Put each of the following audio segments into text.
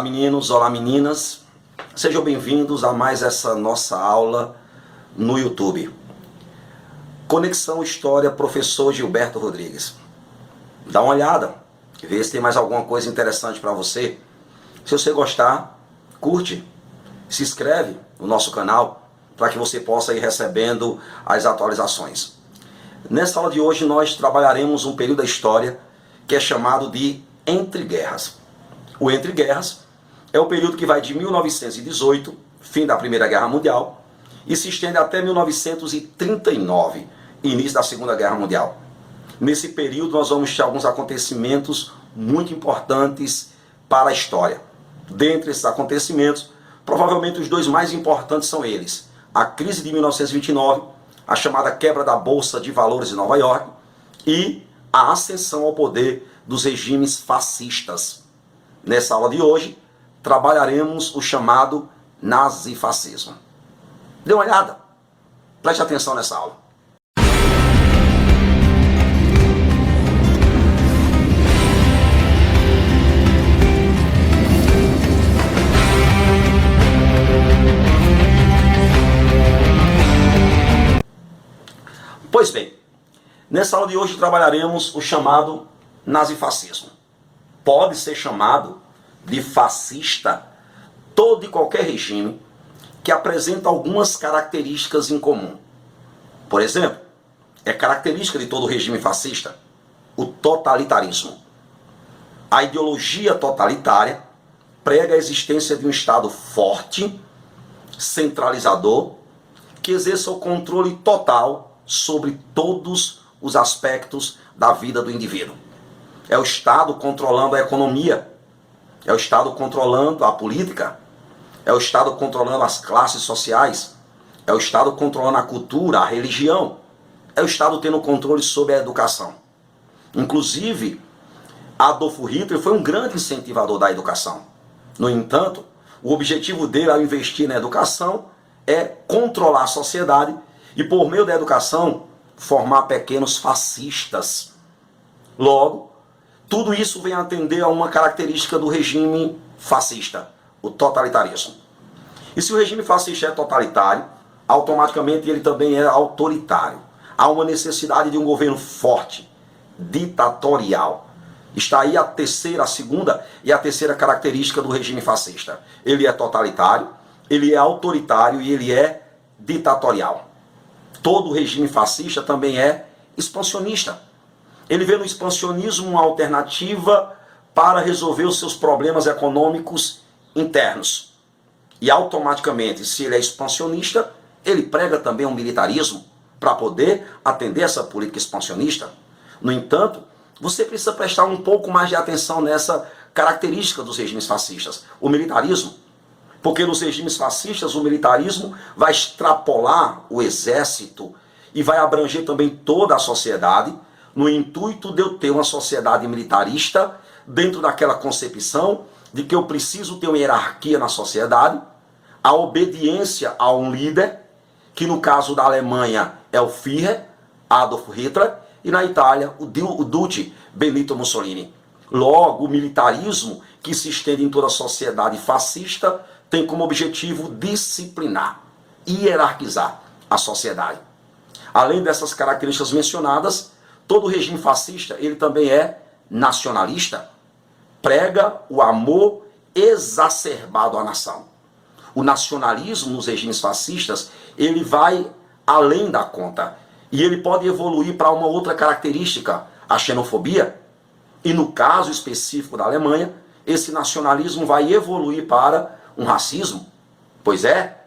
meninos, olá meninas, sejam bem-vindos a mais essa nossa aula no YouTube. Conexão História, professor Gilberto Rodrigues. Dá uma olhada, vê se tem mais alguma coisa interessante para você. Se você gostar, curte, se inscreve no nosso canal para que você possa ir recebendo as atualizações. Nessa aula de hoje nós trabalharemos um período da história que é chamado de Entre Guerras. O Entre Guerras é o período que vai de 1918, fim da Primeira Guerra Mundial, e se estende até 1939, início da Segunda Guerra Mundial. Nesse período nós vamos ter alguns acontecimentos muito importantes para a história. Dentre esses acontecimentos, provavelmente os dois mais importantes são eles: a crise de 1929, a chamada quebra da Bolsa de Valores de Nova York, e a ascensão ao poder dos regimes fascistas. Nessa aula de hoje, trabalharemos o chamado nazifascismo. Dê uma olhada, preste atenção nessa aula. Pois bem, nessa aula de hoje trabalharemos o chamado nazifascismo. Pode ser chamado de fascista todo e qualquer regime que apresenta algumas características em comum. Por exemplo, é característica de todo regime fascista o totalitarismo. A ideologia totalitária prega a existência de um Estado forte, centralizador, que exerça o controle total sobre todos os aspectos da vida do indivíduo. É o Estado controlando a economia, é o Estado controlando a política, é o Estado controlando as classes sociais, é o Estado controlando a cultura, a religião, é o Estado tendo controle sobre a educação. Inclusive, Adolf Hitler foi um grande incentivador da educação. No entanto, o objetivo dele ao investir na educação é controlar a sociedade e, por meio da educação, formar pequenos fascistas. Logo, tudo isso vem atender a uma característica do regime fascista, o totalitarismo. E se o regime fascista é totalitário, automaticamente ele também é autoritário. Há uma necessidade de um governo forte, ditatorial. Está aí a segunda e a terceira característica do regime fascista. Ele é totalitário, ele é autoritário e ele é ditatorial. Todo regime fascista também é expansionista. Ele vê no expansionismo uma alternativa para resolver os seus problemas econômicos internos. E automaticamente, se ele é expansionista, ele prega também um militarismo para poder atender essa política expansionista. No entanto, você precisa prestar um pouco mais de atenção nessa característica dos regimes fascistas, o militarismo. Porque nos regimes fascistas o militarismo vai extrapolar o exército e vai abranger também toda a sociedade, no intuito de eu ter uma sociedade militarista dentro daquela concepção de que eu preciso ter uma hierarquia na sociedade, a obediência a um líder, que no caso da Alemanha é o Führer, Adolf Hitler, e na Itália o Duce, Benito Mussolini. Logo, o militarismo, que se estende em toda a sociedade fascista, tem como objetivo disciplinar, hierarquizar a sociedade. Além dessas características mencionadas, todo regime fascista ele também é nacionalista, prega o amor exacerbado à nação. O nacionalismo nos regimes fascistas ele vai além da conta e ele pode evoluir para uma outra característica, a xenofobia. E no caso específico da Alemanha, esse nacionalismo vai evoluir para um racismo. Pois é,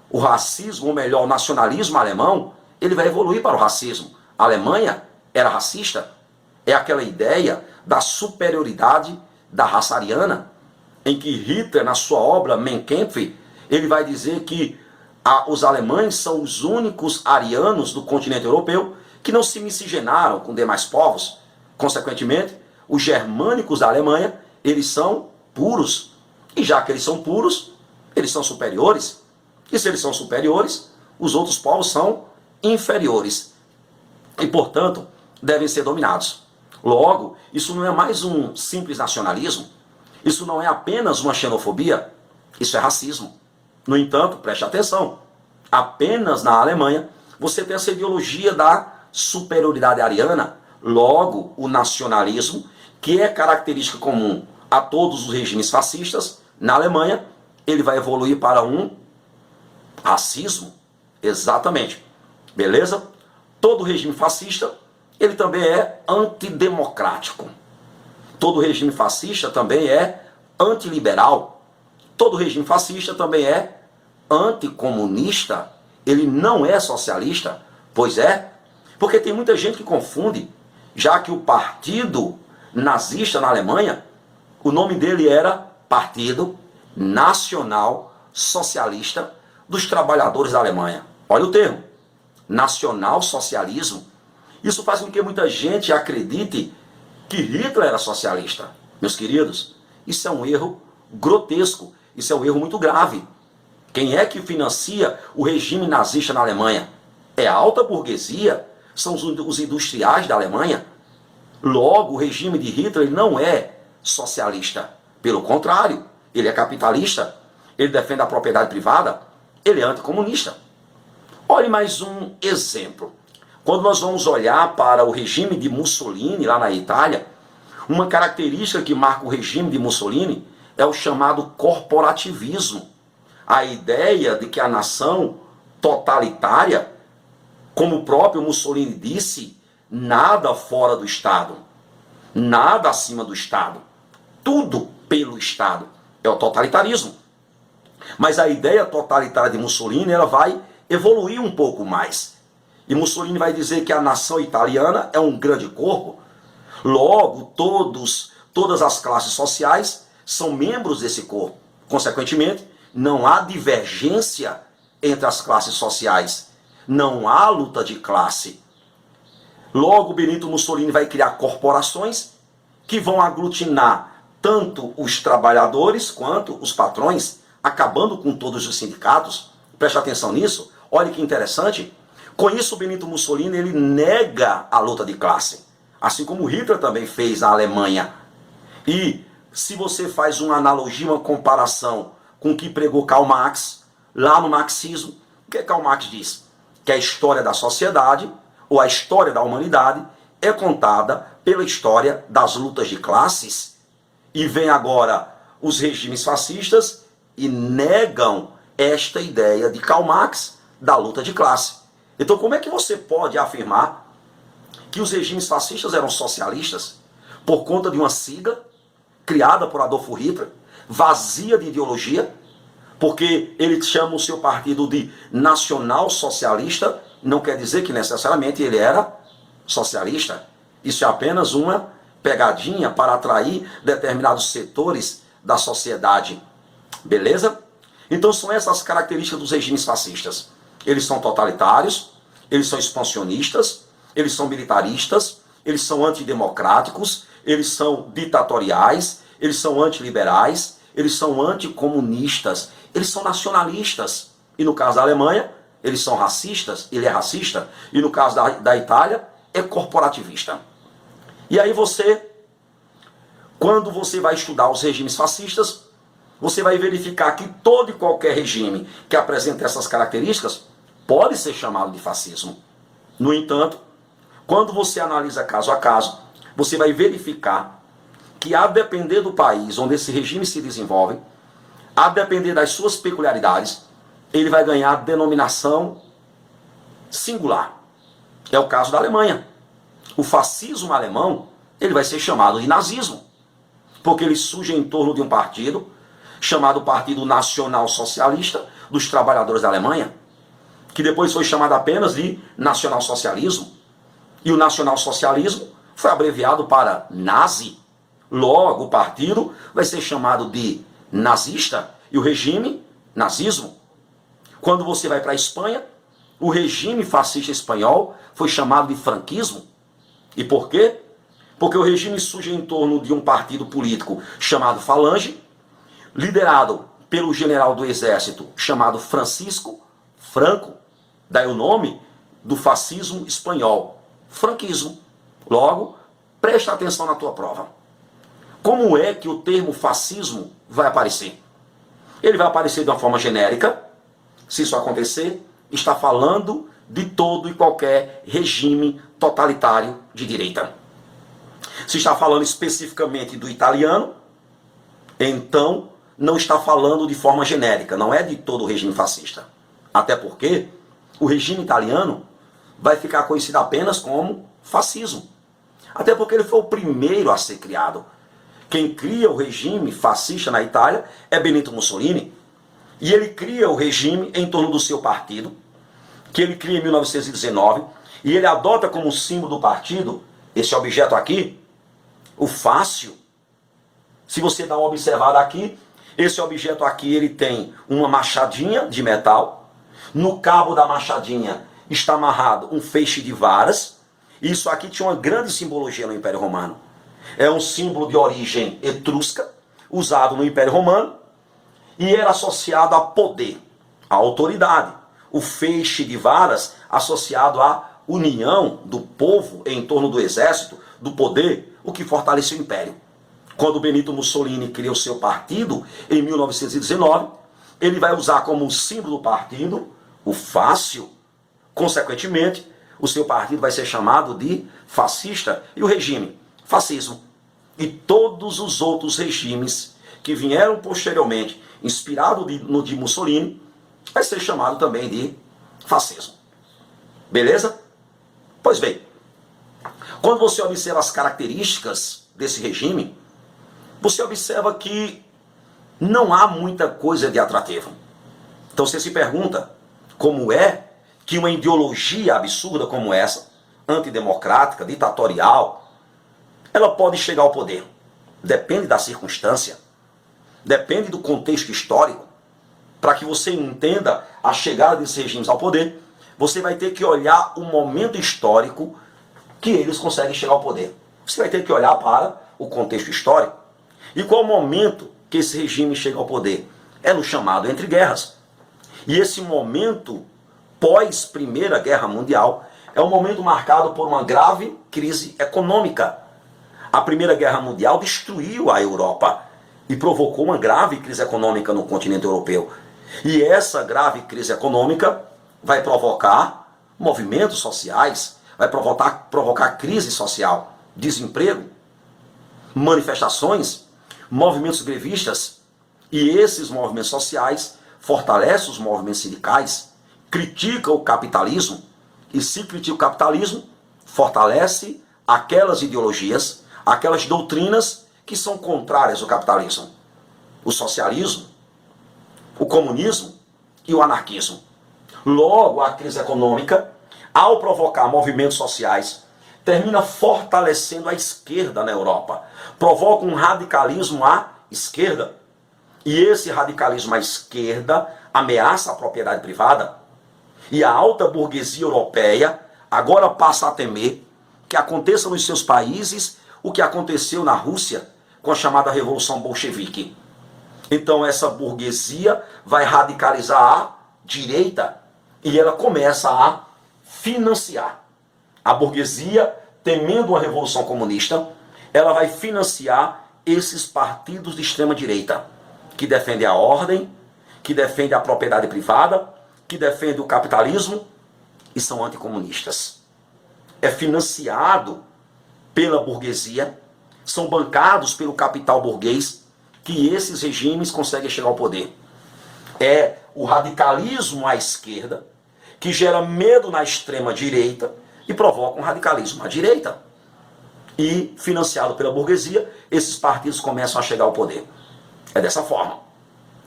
o racismo, ou melhor, o nacionalismo alemão, ele vai evoluir para o racismo. A Alemanha era racista, é aquela ideia da superioridade da raça ariana, em que Hitler, na sua obra Mein Kampf, ele vai dizer que os alemães são os únicos arianos do continente europeu que não se miscigenaram com demais povos. Consequentemente, os germânicos da Alemanha, eles são puros. E já que eles são puros, eles são superiores. E se eles são superiores, os outros povos são inferiores. E, portanto, devem ser dominados. Logo, isso não é mais um simples nacionalismo. Isso não é apenas uma xenofobia, isso é racismo. No entanto, preste atenção, apenas na Alemanha você tem essa ideologia da superioridade ariana, logo o nacionalismo, que é característica comum a todos os regimes fascistas, na Alemanha, ele vai evoluir para um racismo. Exatamente. Beleza? Todo regime fascista, ele também é antidemocrático. Todo regime fascista também é antiliberal. Todo regime fascista também é anticomunista. Ele não é socialista, pois é, porque tem muita gente que confunde, já que o partido nazista na Alemanha, o nome dele era Partido Nacional Socialista dos Trabalhadores da Alemanha. Olha o termo, nacional-socialismo. Isso faz com que muita gente acredite que Hitler era socialista. Meus queridos, isso é um erro grotesco, isso é um erro muito grave. Quem é que financia o regime nazista na Alemanha? É a alta burguesia, são os industriais da Alemanha. Logo, o regime de Hitler não é socialista. Pelo contrário, ele é capitalista, ele defende a propriedade privada, ele é anticomunista. Olhe mais um exemplo. Quando nós vamos olhar para o regime de Mussolini lá na Itália, uma característica que marca o regime de Mussolini é o chamado corporativismo. A ideia de que a nação totalitária, como o próprio Mussolini disse, nada fora do Estado, nada acima do Estado, tudo pelo Estado. É o totalitarismo. Mas a ideia totalitária de Mussolini, ela vai evoluir um pouco mais. E Mussolini vai dizer que a nação italiana é um grande corpo. Logo, todas as classes sociais são membros desse corpo. Consequentemente, não há divergência entre as classes sociais. Não há luta de classe. Logo, Benito Mussolini vai criar corporações que vão aglutinar tanto os trabalhadores quanto os patrões, acabando com todos os sindicatos. Preste atenção nisso. Olha que interessante. Com isso, Benito Mussolini ele nega a luta de classe, assim como Hitler também fez na Alemanha. E se você faz uma analogia, uma comparação com o que pregou Karl Marx, lá no marxismo, o que Karl Marx diz? Que a história da sociedade, ou a história da humanidade, é contada pela história das lutas de classes. E vem agora os regimes fascistas e negam esta ideia de Karl Marx da luta de classe. Então, como é que você pode afirmar que os regimes fascistas eram socialistas por conta de uma sigla criada por Adolf Hitler, vazia de ideologia, porque ele chama o seu partido de nacional-socialista, não quer dizer que necessariamente ele era socialista. Isso é apenas uma pegadinha para atrair determinados setores da sociedade. Beleza? Então são essas características dos regimes fascistas. Eles são totalitários, eles são expansionistas, eles são militaristas, eles são antidemocráticos, eles são ditatoriais, eles são antiliberais, eles são anticomunistas, eles são nacionalistas. E no caso da Alemanha, eles são racistas, ele é racista, e no caso da Itália, é corporativista. E aí quando você vai estudar os regimes fascistas, você vai verificar que todo e qualquer regime que apresenta essas características pode ser chamado de fascismo. No entanto, quando você analisa caso a caso, você vai verificar que, a depender do país onde esse regime se desenvolve, a depender das suas peculiaridades, ele vai ganhar denominação singular. É o caso da Alemanha. O fascismo alemão, ele vai ser chamado de nazismo, porque ele surge em torno de um partido chamado Partido Nacional Socialista dos Trabalhadores da Alemanha, que depois foi chamado apenas de nacionalsocialismo. E o nacionalsocialismo foi abreviado para nazi. Logo, o partido vai ser chamado de nazista e o regime, nazismo. Quando você vai para a Espanha, o regime fascista espanhol foi chamado de franquismo. E por quê? Porque o regime surge em torno de um partido político chamado Falange, liderado pelo general do exército chamado Francisco Franco, daí o nome do fascismo espanhol, franquismo. Logo, presta atenção na tua prova. como é que o termo fascismo vai aparecer? Ele vai aparecer de uma forma genérica. Se isso acontecer, está falando de todo e qualquer regime totalitário de direita. Se está falando especificamente do italiano, então não está falando de forma genérica, não é de todo o regime fascista. Até porque o regime italiano vai ficar conhecido apenas como fascismo. Até porque ele foi o primeiro a ser criado. Quem cria o regime fascista na Itália é Benito Mussolini. E ele cria o regime em torno do seu partido, que ele cria em 1919, e ele adota como símbolo do partido, esse objeto aqui, o fácio. Se você dá uma observada aqui, esse objeto aqui ele tem uma machadinha de metal, no cabo da machadinha está amarrado um feixe de varas. Isso aqui tinha uma grande simbologia no Império Romano. É um símbolo de origem etrusca, usado no Império Romano, e era associado a poder, a autoridade. O feixe de varas associado à união do povo em torno do exército, do poder, o que fortaleceu o Império. Quando Benito Mussolini cria o seu partido, em 1919, ele vai usar como símbolo do partido o fácio. Consequentemente, o seu partido vai ser chamado de fascista e o regime, fascismo. E todos os outros regimes que vieram posteriormente, inspirado no de Mussolini, vai ser chamado também de fascismo. Beleza? Pois bem, quando você observa as características desse regime, você observa que não há muita coisa de atrativo. Então você se pergunta como é que uma ideologia absurda como essa, antidemocrática, ditatorial, ela pode chegar ao poder. Depende da circunstância, depende do contexto histórico. Para que você entenda a chegada desses regimes ao poder, você vai ter que olhar o momento histórico que eles conseguem chegar ao poder. Você vai ter que olhar para o contexto histórico. E qual o momento que esse regime chega ao poder? É no chamado entre guerras. E esse momento pós Primeira Guerra Mundial é um momento marcado por uma grave crise econômica. A Primeira Guerra Mundial destruiu a Europa e provocou uma grave crise econômica no continente europeu. E essa grave crise econômica vai provocar movimentos sociais, vai provocar crise social, desemprego, manifestações, movimentos grevistas. E esses movimentos sociais fortalecem os movimentos sindicais, criticam o capitalismo, e se critica o capitalismo, fortalece aquelas ideologias, aquelas doutrinas que são contrárias ao capitalismo. O socialismo, o comunismo e o anarquismo. Logo, a crise econômica, ao provocar movimentos sociais, termina fortalecendo a esquerda na Europa. Provoca um radicalismo à esquerda. E esse radicalismo à esquerda ameaça a propriedade privada. E a alta burguesia europeia agora passa a temer que aconteça nos seus países o que aconteceu na Rússia com a chamada Revolução Bolchevique. Então essa burguesia vai radicalizar a direita e ela começa a financiar. A burguesia, temendo uma revolução comunista, ela vai financiar esses partidos de extrema direita, que defendem a ordem, que defendem a propriedade privada, que defendem o capitalismo e são anticomunistas. É financiado pela burguesia, são bancados pelo capital burguês, que esses regimes conseguem chegar ao poder. É o radicalismo à esquerda, que gera medo na extrema direita e provoca um radicalismo à direita. E, financiado pela burguesia, esses partidos começam a chegar ao poder. É dessa forma.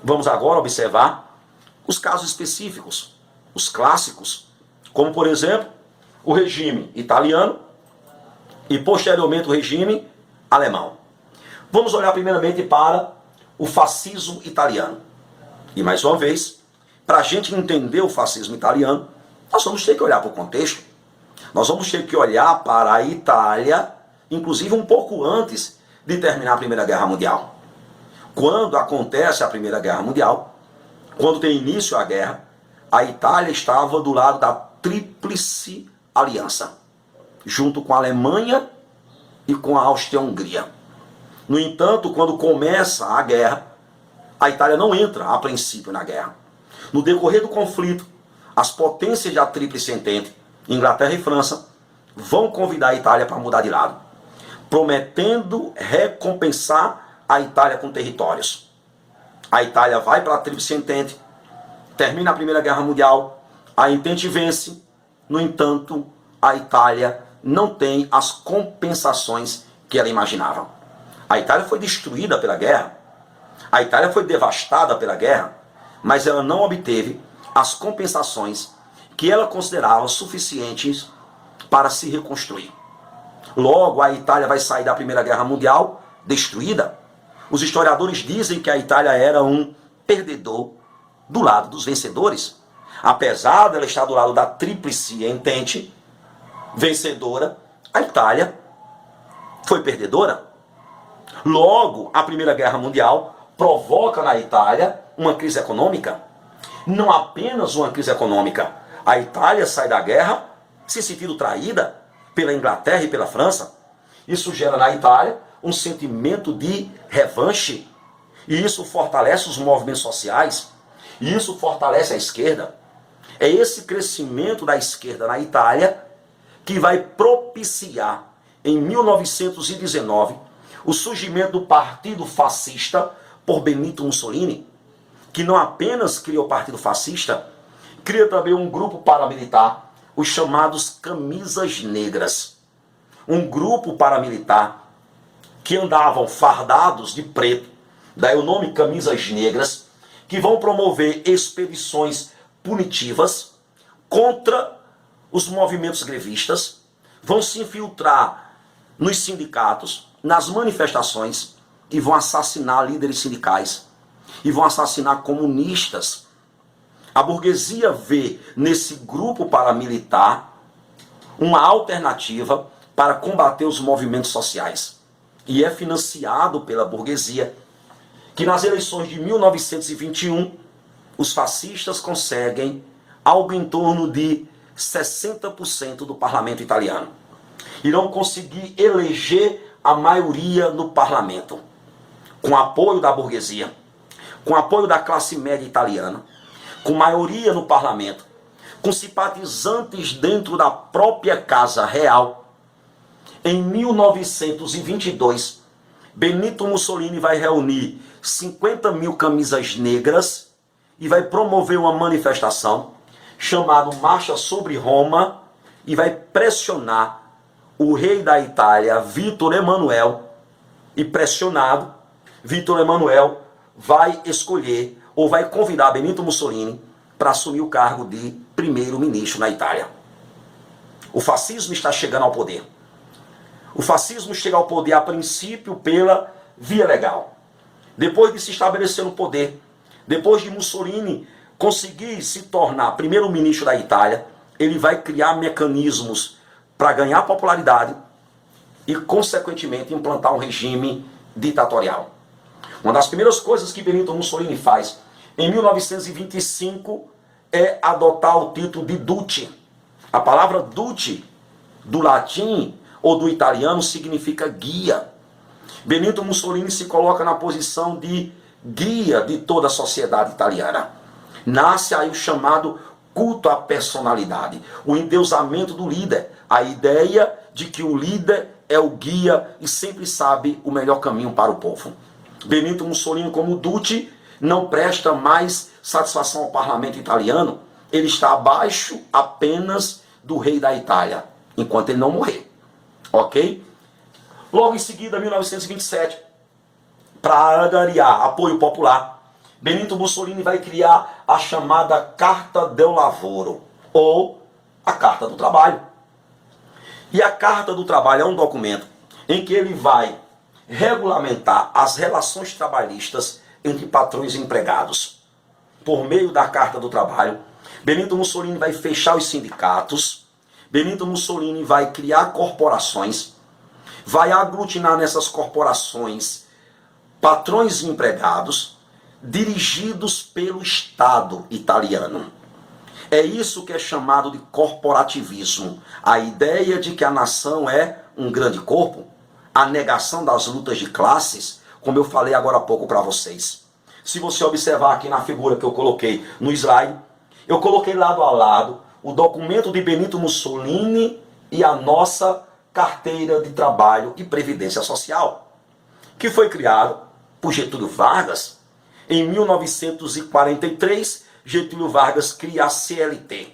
Vamos agora observar os casos específicos, os clássicos, como, por exemplo, o regime italiano e, posteriormente, o regime alemão. Vamos olhar primeiramente para o fascismo italiano. E, mais uma vez, para a gente entender o fascismo italiano, nós vamos ter que olhar para o contexto. Nós vamos ter que olhar para a Itália, inclusive um pouco antes de terminar a Primeira Guerra Mundial. Quando acontece a Primeira Guerra Mundial, quando tem início a guerra, a Itália estava do lado da Tríplice Aliança, junto com a Alemanha e com a Áustria-Hungria. No entanto, quando começa a guerra, a Itália não entra, a princípio, na guerra. No decorrer do conflito, as potências da Tríplice Entente, Inglaterra e França, vão convidar a Itália para mudar de lado, prometendo recompensar a Itália com territórios. A Itália vai para a Tríplice Entente, termina a Primeira Guerra Mundial, a Entente vence. No entanto, a Itália não tem as compensações que ela imaginava. A Itália foi destruída pela guerra, a Itália foi devastada pela guerra, mas ela não obteve as compensações que ela considerava suficientes para se reconstruir. Logo, a Itália vai sair da Primeira Guerra Mundial destruída. Os historiadores dizem que a Itália era um perdedor do lado dos vencedores. Apesar dela estar do lado da Tríplice Entente vencedora, a Itália foi perdedora. Logo, a Primeira Guerra Mundial provoca na Itália uma crise econômica. Não apenas uma crise econômica. A Itália sai da guerra se sentindo traída pela Inglaterra e pela França. Isso gera na Itália um sentimento de revanche. E isso fortalece os movimentos sociais. E isso fortalece a esquerda. É esse crescimento da esquerda na Itália que vai propiciar, em 1919, o surgimento do Partido Fascista por Benito Mussolini, que não apenas cria o Partido Fascista, cria também um grupo paramilitar, os chamados Camisas Negras. Um grupo paramilitar que andavam fardados de preto, daí o nome Camisas Negras, que vão promover expedições punitivas contra os movimentos grevistas, vão se infiltrar nos sindicatos, nas manifestações, e vão assassinar líderes sindicais, e vão assassinar comunistas. A burguesia vê nesse grupo paramilitar uma alternativa para combater os movimentos sociais. E é financiado pela burguesia, que nas eleições de 1921, os fascistas conseguem algo em torno de 60% do parlamento italiano. Irão conseguir eleger a maioria no parlamento, com apoio da burguesia, com apoio da classe média italiana, com maioria no parlamento, com simpatizantes dentro da própria Casa Real. Em 1922, Benito Mussolini vai reunir 50 mil camisas negras e vai promover uma manifestação chamada Marcha sobre Roma e vai pressionar o rei da Itália, Vítor Emanuel, e pressionado, Vítor Emanuel vai escolher ou vai convidar Benito Mussolini para assumir o cargo de primeiro-ministro na Itália. O fascismo está chegando ao poder. O fascismo chega ao poder a princípio pela via legal. Depois de se estabelecer no poder, depois de Mussolini conseguir se tornar primeiro-ministro da Itália, ele vai criar mecanismos para ganhar popularidade e, consequentemente, implantar um regime ditatorial. Uma das primeiras coisas que Benito Mussolini faz em 1925 é adotar o título de Duce. A palavra Duce, do latim ou do italiano, significa guia. Benito Mussolini se coloca na posição de guia de toda a sociedade italiana. Nasce aí o chamado culto à personalidade, o endeusamento do líder, a ideia de que o líder é o guia e sempre sabe o melhor caminho para o povo. Benito Mussolini, como Duce, não presta mais satisfação ao parlamento italiano, ele está abaixo apenas do rei da Itália, enquanto ele não morrer. Ok? Logo em seguida, 1927, para angariar apoio popular, Benito Mussolini vai criar a chamada Carta del Lavoro, ou a Carta do Trabalho. E a Carta do Trabalho é um documento em que ele vai regulamentar as relações trabalhistas entre patrões e empregados. Por meio da Carta do Trabalho, Benito Mussolini vai fechar os sindicatos, Benito Mussolini vai criar corporações, vai aglutinar nessas corporações patrões e empregados, dirigidos pelo Estado italiano. É isso que é chamado de corporativismo. A ideia de que a nação é um grande corpo, a negação das lutas de classes, como eu falei agora há pouco para vocês. Se você observar aqui na figura que eu coloquei no slide, eu coloquei lado a lado o documento de Benito Mussolini e a nossa carteira de trabalho e previdência social, que foi criado por Getúlio Vargas. Em 1943, Getúlio Vargas cria a CLT.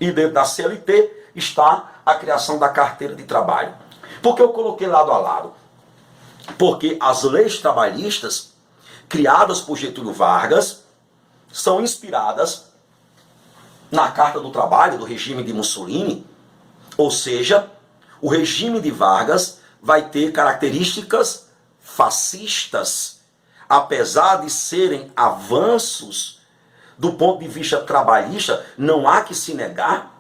E dentro da CLT está a criação da carteira de trabalho. Por que eu coloquei lado a lado? Porque as leis trabalhistas criadas por Getúlio Vargas são inspiradas na Carta do Trabalho do regime de Mussolini, ou seja, o regime de Vargas vai ter características fascistas, apesar de serem avanços do ponto de vista trabalhista. Não há que se negar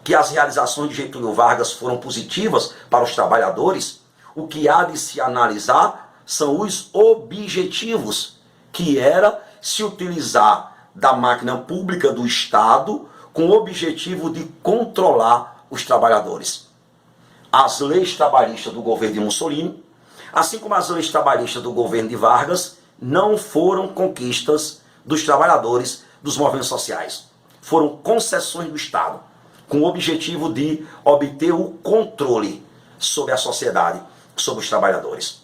que as realizações de Getúlio Vargas foram positivas para os trabalhadores. O que há de se analisar são os objetivos, que era se utilizar da máquina pública do Estado com o objetivo de controlar os trabalhadores. As leis trabalhistas do governo de Mussolini, assim como as leis trabalhistas do governo de Vargas, não foram conquistas dos trabalhadores dos movimentos sociais. Foram concessões do Estado, com o objetivo de obter o controle sobre a sociedade, sobre os trabalhadores.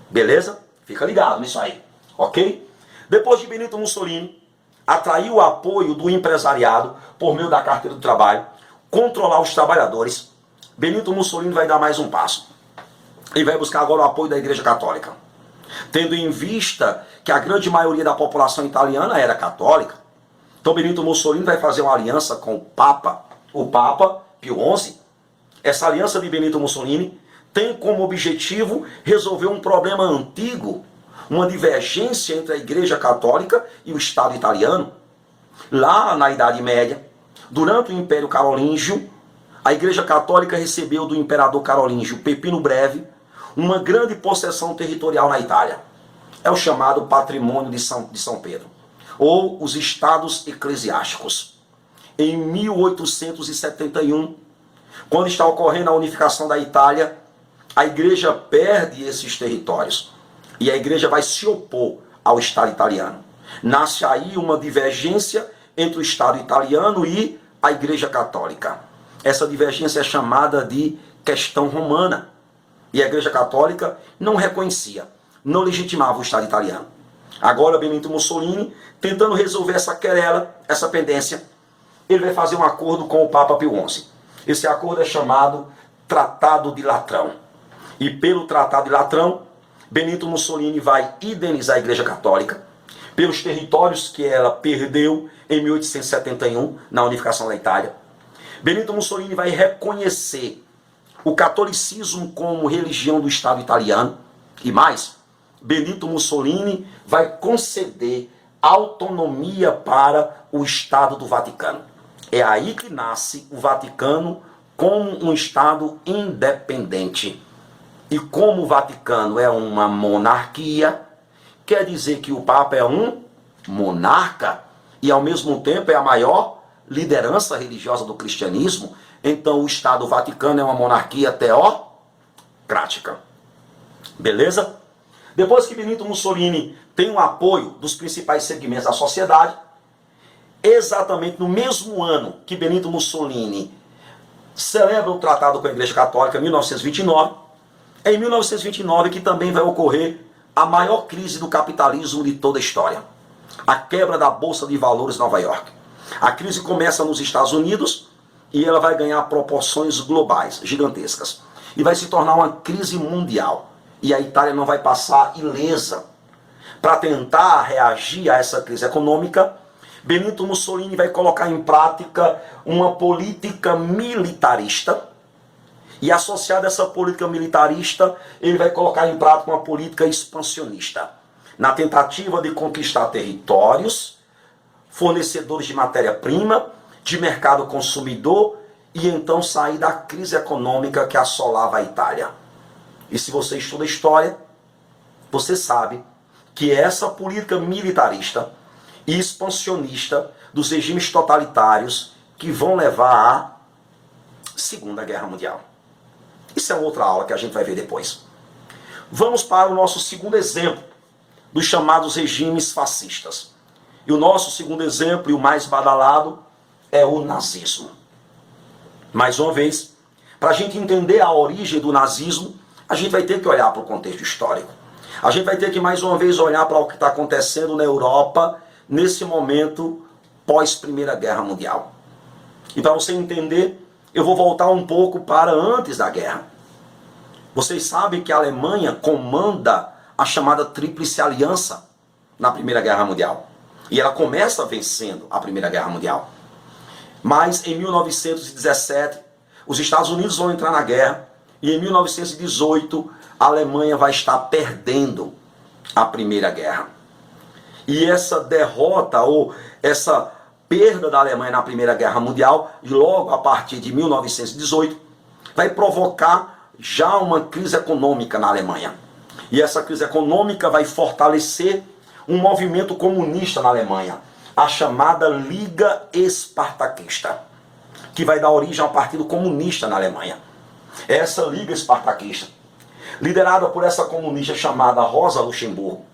Beleza? Fica ligado nisso aí, ok? Depois de Benito Mussolini atrair o apoio do empresariado por meio da carteira do trabalho, controlar os trabalhadores, Benito Mussolini vai dar mais um passo. Ele vai buscar agora o apoio da Igreja Católica. Tendo em vista que a grande maioria da população italiana era católica, então Benito Mussolini vai fazer uma aliança com o Papa Pio XI. Essa aliança de Benito Mussolini tem como objetivo resolver um problema antigo, uma divergência entre a Igreja Católica e o Estado italiano. Lá na Idade Média, durante o Império Carolíngio, a Igreja Católica recebeu do imperador carolíngio Pepino Breve uma grande possessão territorial na Itália. É o chamado Patrimônio de São Pedro, ou os Estados Eclesiásticos. Em 1871, quando está ocorrendo a unificação da Itália, a Igreja perde esses territórios e a Igreja vai se opor ao Estado italiano. Nasce aí uma divergência entre o Estado italiano e a Igreja Católica. Essa divergência é chamada de questão romana. E a Igreja Católica não reconhecia, não legitimava o Estado italiano. Agora Benito Mussolini, tentando resolver essa querela, essa pendência, ele vai fazer um acordo com o Papa Pio XI. Esse acordo é chamado Tratado de Latrão. E pelo Tratado de Latrão, Benito Mussolini vai indenizar a Igreja Católica pelos territórios que ela perdeu em 1871, na unificação da Itália. Benito Mussolini vai reconhecer o catolicismo como religião do Estado italiano. E mais, Benito Mussolini vai conceder autonomia para o Estado do Vaticano. É aí que nasce o Vaticano como um Estado independente. E como o Vaticano é uma monarquia, quer dizer que o Papa é um monarca e ao mesmo tempo é a maior liderança religiosa do cristianismo. Então o Estado Vaticano é uma monarquia teocrática. Beleza? Depois que Benito Mussolini tem o apoio dos principais segmentos da sociedade, exatamente no mesmo ano que Benito Mussolini celebra o tratado com a Igreja Católica, em 1929, é em 1929 que também vai ocorrer a maior crise do capitalismo de toda a história. A quebra da Bolsa de Valores de Nova York. A crise começa nos Estados Unidos e ela vai ganhar proporções globais, gigantescas. E vai se tornar uma crise mundial. E a Itália não vai passar ilesa. Para tentar reagir a essa crise econômica, Benito Mussolini vai colocar em prática uma política militarista. E associado a essa política militarista, ele vai colocar em prática uma política expansionista. Na tentativa de conquistar territórios, fornecedores de matéria-prima, de mercado consumidor, e então sair da crise econômica que assolava a Itália. E se você estuda história, você sabe que essa política militarista e expansionista dos regimes totalitários que vão levar à Segunda Guerra Mundial. Isso é outra aula que a gente vai ver depois. Vamos para o nosso segundo exemplo dos chamados regimes fascistas. E o nosso segundo exemplo, e o mais badalado, é o nazismo. Mais uma vez, para a gente entender a origem do nazismo, a gente vai ter que olhar para o contexto histórico. A gente vai ter que, mais uma vez, olhar para o que está acontecendo na Europa nesse momento pós-Primeira Guerra Mundial. E para você entender, eu vou voltar um pouco para antes da guerra. Vocês sabem que a Alemanha comanda a chamada Tríplice Aliança na Primeira Guerra Mundial. E ela começa vencendo a Primeira Guerra Mundial. Mas em 1917, os Estados Unidos vão entrar na guerra. E em 1918, a Alemanha vai estar perdendo a Primeira Guerra. E essa derrota, ou essa perda da Alemanha na Primeira Guerra Mundial, logo a partir de 1918, vai provocar já uma crise econômica na Alemanha. E essa crise econômica vai fortalecer um movimento comunista na Alemanha, a chamada Liga Espartaquista, que vai dar origem ao Partido Comunista na Alemanha. Essa Liga Espartaquista, liderada por essa comunista chamada Rosa Luxemburgo,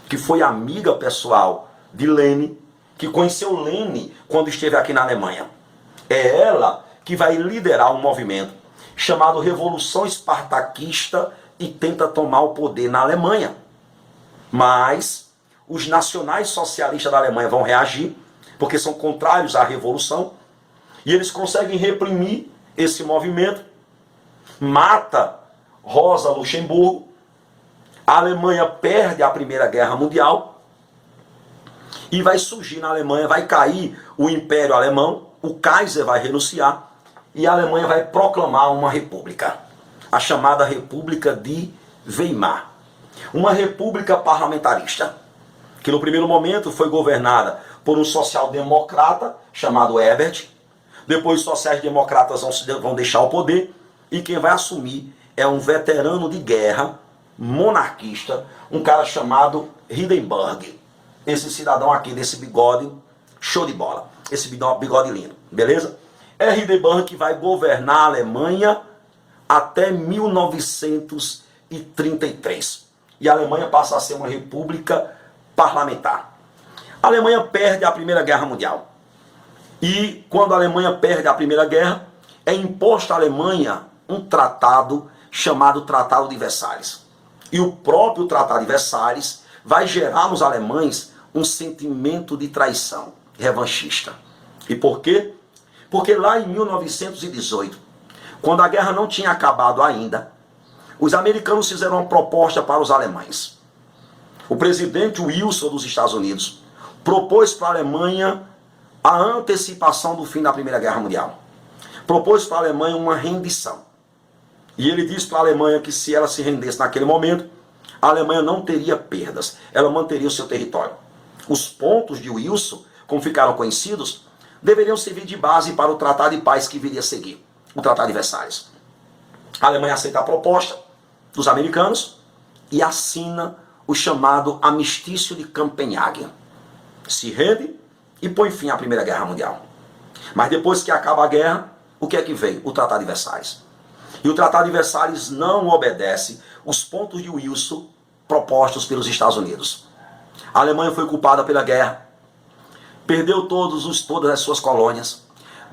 que foi amiga pessoal de Lenin, que conheceu Lenin quando esteve aqui na Alemanha. É ela que vai liderar um movimento chamado Revolução Espartaquista e tenta tomar o poder na Alemanha. Mas os nacionais socialistas da Alemanha vão reagir, porque são contrários à revolução, e eles conseguem reprimir esse movimento, mata Rosa Luxemburgo, a Alemanha perde a Primeira Guerra Mundial, e vai surgir na Alemanha, vai cair o Império Alemão, o Kaiser vai renunciar, e a Alemanha vai proclamar uma república, a chamada República de Weimar. Uma república parlamentarista, que no primeiro momento foi governada por um social-democrata chamado Ebert. Depois os sociais-democratas vão deixar o poder, e quem vai assumir é um veterano de guerra, monarquista, um cara chamado Hindenburg. Esse cidadão aqui desse bigode, show de bola, esse bigode lindo, beleza? É Hindenburg que vai governar a Alemanha até 1933. E a Alemanha passa a ser uma república parlamentar. A Alemanha perde a Primeira Guerra Mundial. E quando a Alemanha perde a Primeira Guerra, é imposto à Alemanha um tratado chamado Tratado de Versalhes. E o próprio Tratado de Versalhes vai gerar nos alemães um sentimento de traição revanchista. E por quê? Porque lá em 1918, quando a guerra não tinha acabado ainda, os americanos fizeram uma proposta para os alemães. O presidente Wilson dos Estados Unidos propôs para a Alemanha a antecipação do fim da Primeira Guerra Mundial. Propôs para a Alemanha uma rendição. E ele disse para a Alemanha que se ela se rendesse naquele momento, a Alemanha não teria perdas, ela manteria o seu território. Os pontos de Wilson, como ficaram conhecidos, deveriam servir de base para o Tratado de Paz que viria a seguir, o Tratado de Versalhes. A Alemanha aceita a proposta dos americanos e assina o chamado Armistício de Copenhague. Se rende e põe fim à Primeira Guerra Mundial. Mas depois que acaba a guerra, o que é que vem? O Tratado de Versalhes. E o Tratado de Versalhes não obedece os pontos de Wilson propostos pelos Estados Unidos. A Alemanha foi culpada pela guerra, perdeu todas as suas colônias,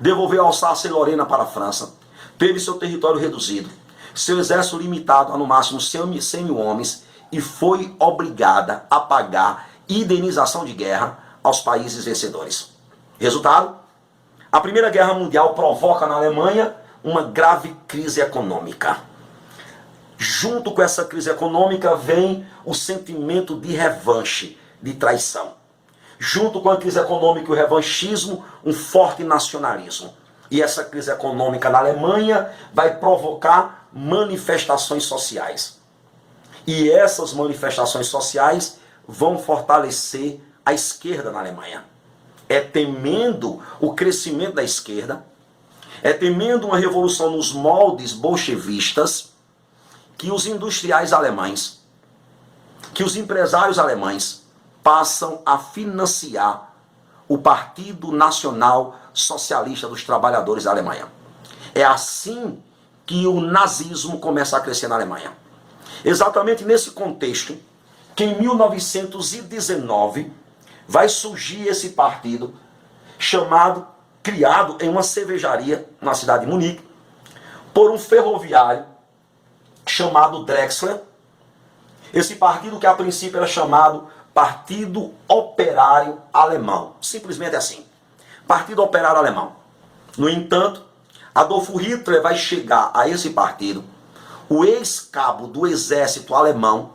devolveu Alsácia e Lorena para a França, teve seu território reduzido, seu exército limitado a no máximo 100 mil homens e foi obrigada a pagar indenização de guerra aos países vencedores. Resultado? A Primeira Guerra Mundial provoca na Alemanha uma grave crise econômica. Junto com essa crise econômica vem o sentimento de revanche, de traição. Junto com a crise econômica e o revanchismo, um forte nacionalismo. E essa crise econômica na Alemanha vai provocar manifestações sociais. E essas manifestações sociais vão fortalecer a esquerda na Alemanha. É temendo o crescimento da esquerda, é temendo uma revolução nos moldes bolchevistas, que os industriais alemães, que os empresários alemães passam a financiar o Partido Nacional Socialista dos Trabalhadores da Alemanha. É assim que o nazismo começa a crescer na Alemanha. Exatamente nesse contexto, que em 1919 vai surgir esse partido criado em uma cervejaria na cidade de Munique, por um ferroviário chamado Drexler. Esse partido que a princípio era chamado Partido Operário Alemão. Simplesmente assim. Partido Operário Alemão. No entanto, Adolfo Hitler vai chegar a esse partido, o ex-cabo do exército alemão,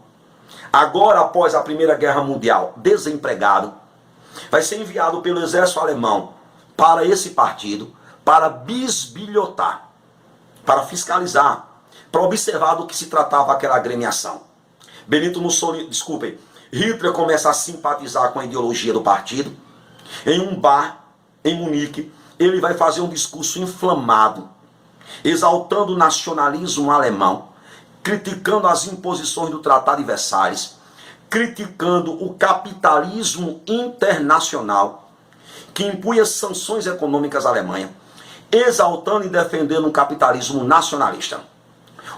agora após a Primeira Guerra Mundial, desempregado, vai ser enviado pelo exército alemão para esse partido, para bisbilhotar, para fiscalizar, para observar do que se tratava aquela agremiação. Hitler começa a simpatizar com a ideologia do partido. Em um bar em Munique, ele vai fazer um discurso inflamado, exaltando o nacionalismo alemão, criticando as imposições do Tratado de Versalhes, criticando o capitalismo internacional, que impunha sanções econômicas à Alemanha, exaltando e defendendo um capitalismo nacionalista.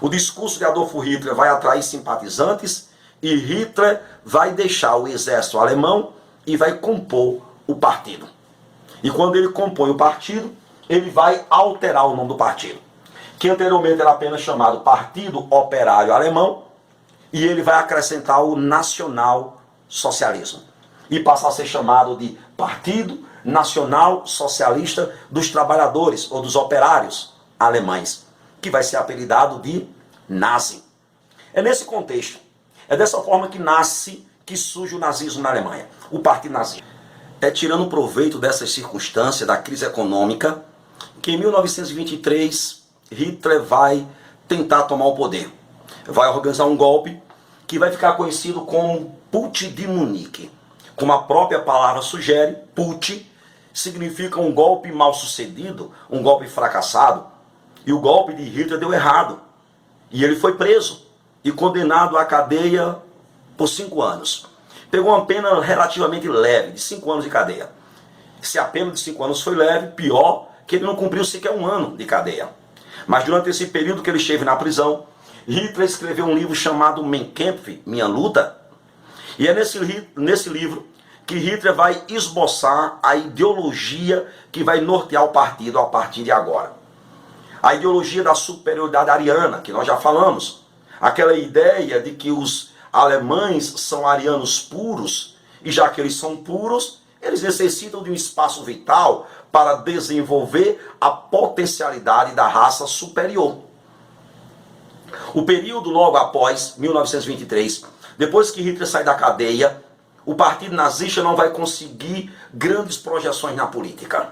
O discurso de Adolfo Hitler vai atrair simpatizantes e Hitler vai deixar o exército alemão e vai compor o partido. E quando ele compõe o partido, ele vai alterar o nome do partido, que anteriormente era apenas chamado Partido Operário Alemão, e ele vai acrescentar o Nacional Socialismo e passa a ser chamado de Partido Nacional Socialista dos Trabalhadores ou dos Operários Alemães, que vai ser apelidado de Nazi. É nesse contexto, é dessa forma que surge o nazismo na Alemanha, o Partido Nazi. É tirando proveito dessas circunstâncias, da crise econômica, que em 1923 Hitler vai tentar tomar o poder. Vai organizar um golpe que vai ficar conhecido como Putsch de Munique. Como a própria palavra sugere, Putsch significa um golpe mal sucedido, um golpe fracassado. E o golpe de Hitler deu errado. E ele foi preso e condenado à cadeia por 5 anos. Pegou uma pena relativamente leve, de 5 anos de cadeia. Se a pena de 5 anos foi leve, pior que ele não cumpriu sequer 1 ano de cadeia. Mas durante esse período que ele esteve na prisão, Hitler escreveu um livro chamado Mein Kampf, Minha Luta. E é nesse livro que Hitler vai esboçar a ideologia que vai nortear o partido a partir de agora. A ideologia da superioridade ariana, que nós já falamos. Aquela ideia de que os alemães são arianos puros, e já que eles são puros, eles necessitam de um espaço vital para desenvolver a potencialidade da raça superior. O período logo após 1923, depois que Hitler sai da cadeia, o partido nazista não vai conseguir grandes projeções na política.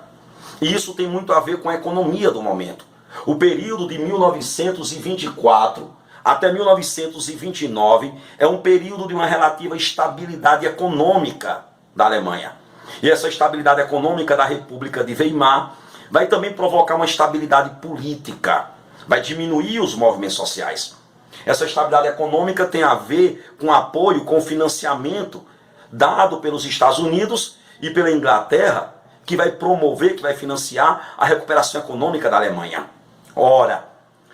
E isso tem muito a ver com a economia do momento. O período de 1924 até 1929 é um período de uma relativa estabilidade econômica da Alemanha. E essa estabilidade econômica da República de Weimar vai também provocar uma estabilidade política, vai diminuir os movimentos sociais. Essa estabilidade econômica tem a ver com apoio, com financiamento dado pelos Estados Unidos e pela Inglaterra, que vai promover, que vai financiar a recuperação econômica da Alemanha. Ora,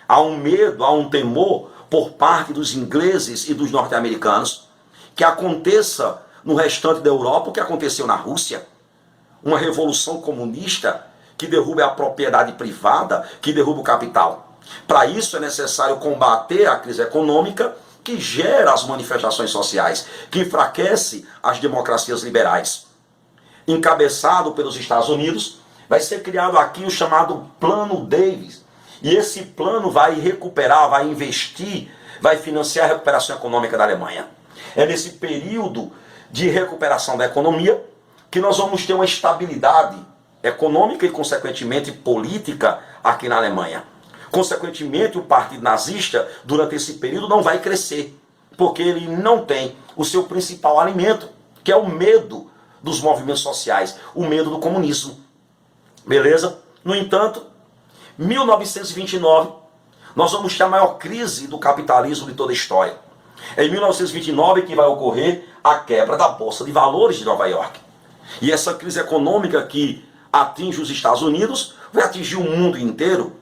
há um medo, há um temor por parte dos ingleses e dos norte-americanos que aconteça no restante da Europa o que aconteceu na Rússia, uma revolução comunista que derruba a propriedade privada, que derruba o capital. Para isso é necessário combater a crise econômica que gera as manifestações sociais, que enfraquece as democracias liberais. Encabeçado pelos Estados Unidos, vai ser criado aqui o chamado Plano Davis. E esse plano vai recuperar, vai investir, vai financiar a recuperação econômica da Alemanha. É nesse período de recuperação da economia que nós vamos ter uma estabilidade econômica e, consequentemente, política aqui na Alemanha. Consequentemente, o partido nazista, durante esse período, não vai crescer, porque ele não tem o seu principal alimento, que é o medo dos movimentos sociais, o medo do comunismo. Beleza? No entanto, 1929, nós vamos ter a maior crise do capitalismo de toda a história. É em 1929 que vai ocorrer a quebra da Bolsa de Valores de Nova York. E essa crise econômica que atinge os Estados Unidos vai atingir o mundo inteiro,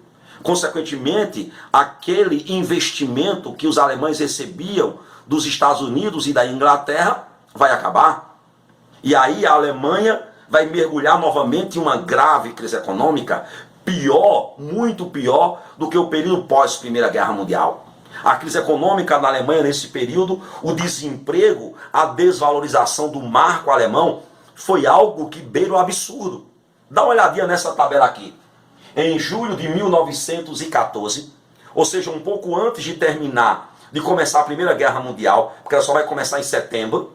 Consequentemente, aquele investimento que os alemães recebiam dos Estados Unidos e da Inglaterra vai acabar. E aí a Alemanha vai mergulhar novamente em uma grave crise econômica, pior, muito pior do que o período pós Primeira Guerra Mundial. A crise econômica na Alemanha nesse período, o desemprego, a desvalorização do marco alemão, foi algo que beira o absurdo. Dá uma olhadinha nessa tabela aqui. Em julho de 1914, ou seja, um pouco antes de terminar, de começar a Primeira Guerra Mundial, porque ela só vai começar em setembro,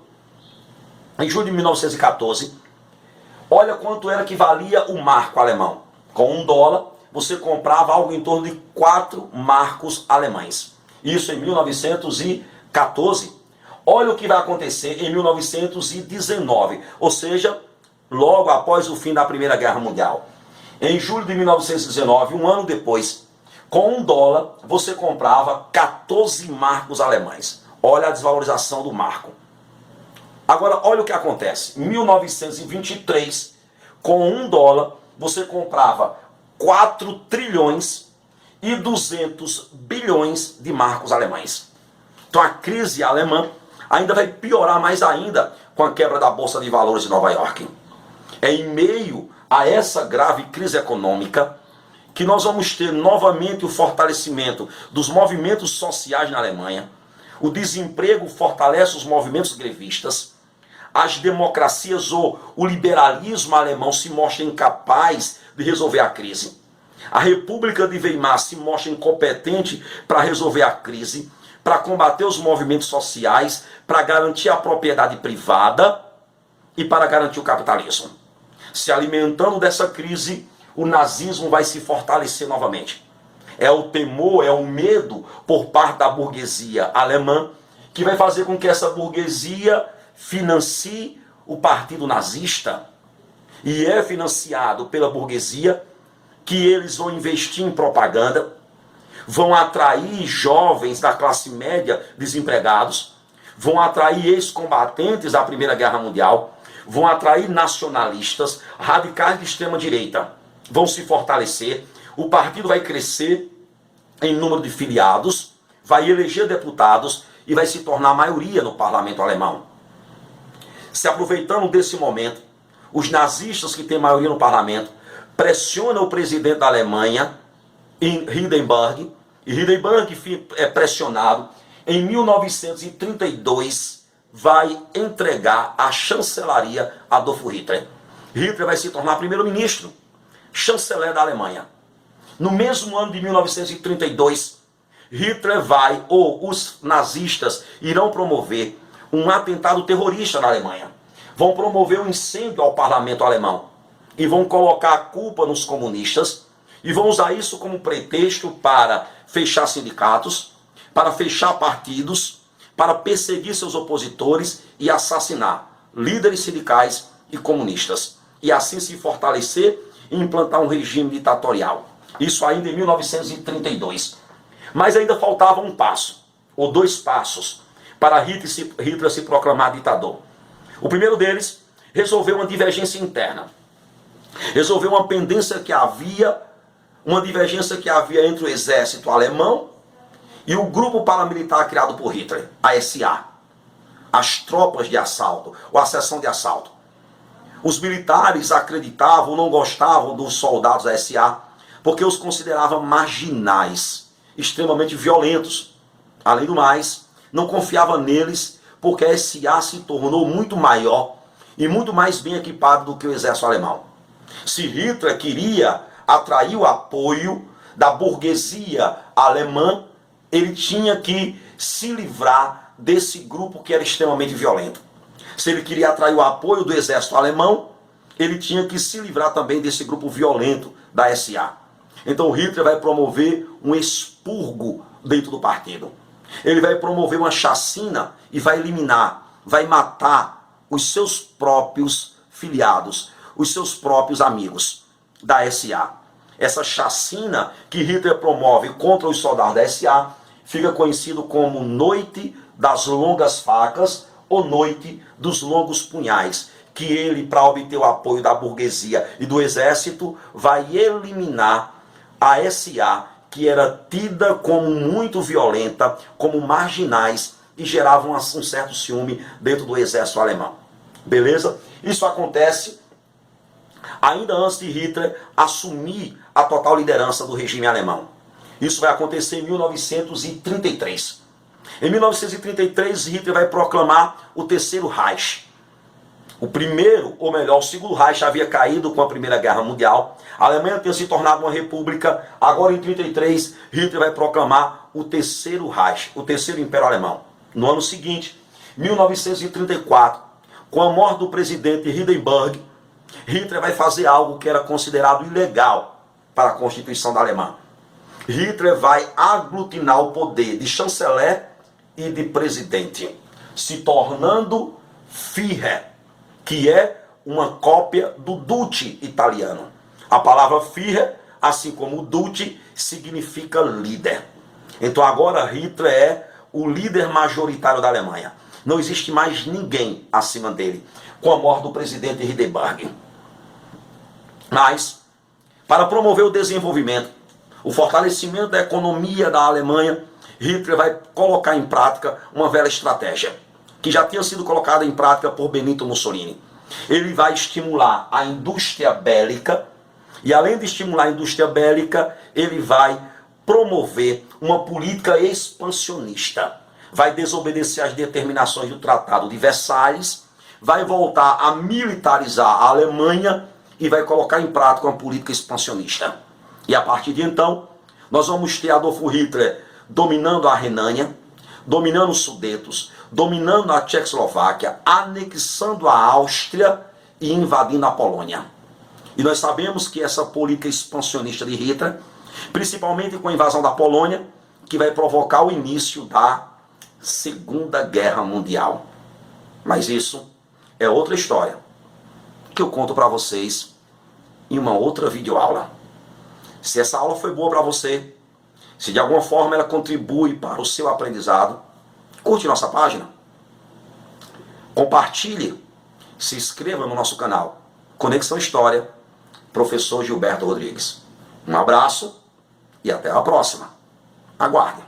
em julho de 1914, olha quanto era que valia o marco alemão. Com $1, você comprava algo em torno de 4 marcos alemães. Isso em 1914. Olha o que vai acontecer em 1919, ou seja, logo após o fim da Primeira Guerra Mundial. Em julho de 1919, um ano depois, com $1, você comprava 14 marcos alemães. Olha a desvalorização do marco. Agora, olha o que acontece. Em 1923, com $1, você comprava 4 trilhões e 200 bilhões de marcos alemães. Então a crise alemã ainda vai piorar mais ainda com a quebra da Bolsa de Valores de Nova York. É em meio a essa grave crise econômica que nós vamos ter novamente o fortalecimento dos movimentos sociais na Alemanha. O desemprego fortalece os movimentos grevistas. As democracias ou o liberalismo alemão se mostra incapaz de resolver a crise. A República de Weimar se mostra incompetente para resolver a crise, para combater os movimentos sociais, para garantir a propriedade privada e para garantir o capitalismo. Se alimentando dessa crise, o nazismo vai se fortalecer novamente. É o temor, é o medo por parte da burguesia alemã que vai fazer com que essa burguesia financie o partido nazista. E é financiado pela burguesia que eles vão investir em propaganda, vão atrair jovens da classe média desempregados, vão atrair ex-combatentes da Primeira Guerra Mundial, vão atrair nacionalistas, radicais de extrema direita, vão se fortalecer, o partido vai crescer em número de filiados, vai eleger deputados e vai se tornar a maioria no parlamento alemão. Se aproveitando desse momento, os nazistas que têm maioria no parlamento pressionam o presidente da Alemanha, em Hindenburg, e Hindenburg é pressionado, em 1932 vai entregar a chancelaria a Adolf Hitler. Hitler vai se tornar primeiro-ministro, chanceler da Alemanha. No mesmo ano de 1932, Hitler vai, ou os nazistas irão promover um atentado terrorista na Alemanha. Vão promover um incêndio ao parlamento alemão e vão colocar a culpa nos comunistas e vão usar isso como pretexto para fechar sindicatos, para fechar partidos, para perseguir seus opositores e assassinar líderes sindicais e comunistas. E assim se fortalecer e implantar um regime ditatorial. Isso ainda em 1932. Mas ainda faltava um passo, ou 2 passos, para Hitler se proclamar ditador. O primeiro deles, resolver uma divergência interna. Resolver uma pendência que havia, uma divergência que havia entre o exército alemão e o grupo paramilitar criado por Hitler, a SA. As tropas de assalto, ou a seção de assalto. Os militares acreditavam, não gostavam dos soldados da SA, porque os consideravam marginais, extremamente violentos. Além do mais, não confiava neles, porque a SA se tornou muito maior e muito mais bem equipado do que o exército alemão. Se Hitler queria atrair o apoio da burguesia alemã, ele tinha que se livrar desse grupo que era extremamente violento. Se ele queria atrair o apoio do exército alemão, ele tinha que se livrar também desse grupo violento da SA. Então Hitler vai promover um expurgo dentro do partido. Ele vai promover uma chacina e vai eliminar, vai matar os seus próprios filiados, os seus próprios amigos da SA. Essa chacina que Hitler promove contra os soldados da SA fica conhecido como Noite das Longas Facas ou Noite dos Longos Punhais, que ele, para obter o apoio da burguesia e do exército, vai eliminar a SA, que era tida como muito violenta, como marginais, e geravam um certo ciúme dentro do exército alemão. Beleza? Isso acontece ainda antes de Hitler assumir a total liderança do regime alemão. Isso vai acontecer em 1933. Em 1933, Hitler vai proclamar o Terceiro Reich. O primeiro, ou melhor, o Segundo Reich havia caído com a Primeira Guerra Mundial. A Alemanha tinha se tornado uma república. Agora, em 1933, Hitler vai proclamar o Terceiro Reich, o Terceiro Império Alemão. No ano seguinte, 1934, com a morte do presidente Hindenburg, Hitler vai fazer algo que era considerado ilegal para a Constituição da Alemanha. Hitler vai aglutinar o poder de chanceler e de presidente, se tornando Führer, que é uma cópia do Duce italiano. A palavra Führer, assim como o Duce, significa líder. Então agora Hitler é o líder majoritário da Alemanha. Não existe mais ninguém acima dele, com a morte do presidente Hindenburg. Mas, para promover o desenvolvimento, o fortalecimento da economia da Alemanha, Hitler vai colocar em prática uma velha estratégia, que já tinha sido colocada em prática por Benito Mussolini. Ele vai estimular a indústria bélica, e além de estimular a indústria bélica, ele vai promover uma política expansionista. Vai desobedecer às determinações do Tratado de Versalhes, vai voltar a militarizar a Alemanha e vai colocar em prática uma política expansionista. E a partir de então, nós vamos ter Adolfo Hitler dominando a Renânia, dominando os Sudetos, dominando a Tchecoslováquia, anexando a Áustria e invadindo a Polônia. E nós sabemos que essa política expansionista de Hitler, principalmente com a invasão da Polônia, que vai provocar o início da Segunda Guerra Mundial. Mas isso é outra história, que eu conto para vocês em uma outra videoaula. Se essa aula foi boa para você, se de alguma forma ela contribui para o seu aprendizado, curte nossa página, compartilhe, se inscreva no nosso canal Conexão História, Professor Gilberto Rodrigues. Um abraço e até a próxima. Aguarde.